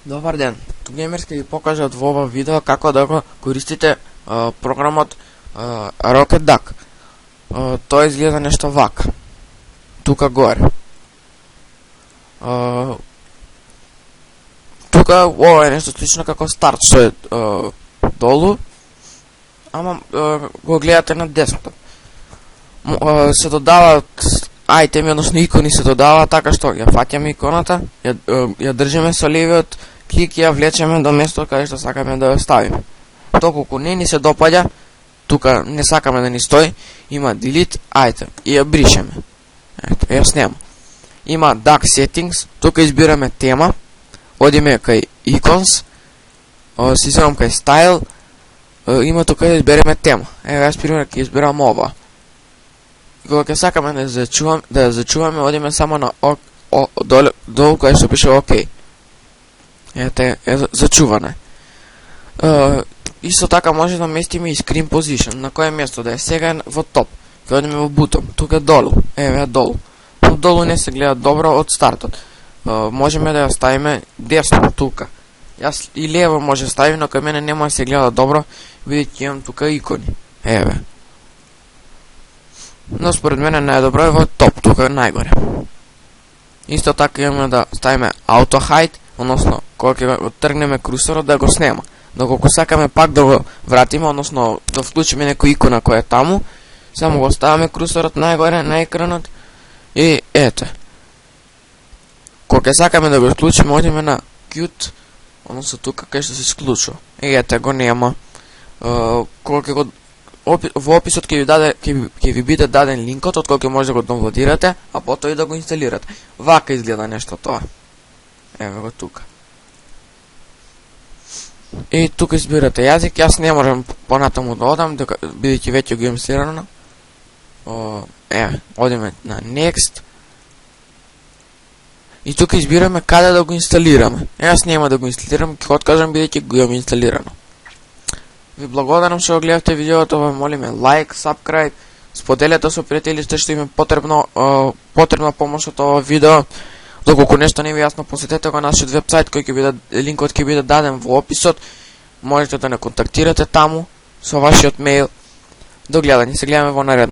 Добар ден, тук Геймер ќе ви покажат во ова видео како да го користите програмот Rocket Duck. Тоа изгледа нешто вака. Тука горе. Тука ова е нешто слично како старт, што е долу, ама го гледате на десното. Се додават айтеми, односно икони се додава така што ја фаќаме иконата, ја држиме со левиот клик и ја влечеме до место каде што сакаме да ја ставиме. Доколку не ни се допаѓа, тука не сакаме да ни стои, има delete item и ја бришеме. Ето, ја снема. Има duck settings, тука избираме тема, одиме кај icons, си земам кај style, има тука да избереме тема. Ева, јас пример ќе избирам ова. Кога ќе сакаме да ја зачуваме, одиме само на долу кај што пише OK. Ето е зачуване. Исто така може да местиме и screen position, на кое место да е сега во топ. Ќе одиме во бутон, тука долу, еве долу. Но долу не се гледа добро од стартот. Можеме да ја ставиме десно тука. Јас и лево може ставим, но кај мене нема да се гледа добро, видите имам тука икони. Еве. Но според мене најдобро е во топ, тука најгоре. Исто така имаме да ставиме auto hide, односно кога ќе го тргнеме крусорот да го снема. Доколку сакаме пак да го вратиме, односно да вклучиме некоја икона која е таму, само го ставаме крусорот најгоре на екранот и ете. Кога ќе сакаме да го исклучиме, одиме на Qt, односно тука кај што се исклучува. И ете го нема. Кога ќе го во описот ќе ви биде даден линкот од кој ќе може да го доwnloadирате, а потоа и да го инсталирате. Вака изгледа нешто тоа. Еве го тука. И тука избирате јазик, јас не можам понатаму да одам, бидејќи веќе го инсталирано. Еве, одиме на Next. И тука избираме каде да го инсталираме. Јас нема да го инсталирам, ќе откажам бидејќи го имам инсталирано. Ви благодарам што го гледавте видеото, ве молиме лайк, subscribe, споделете со пријателите што им е потребна помош од ова видео. Доколку нешто не ви јасно, посетете го нашиот вебсайт кој ќе биде линкот ќе биде даден во описот. Можете да не контактирате таму со вашиот мејл. До гледање, се гледаме во наредно.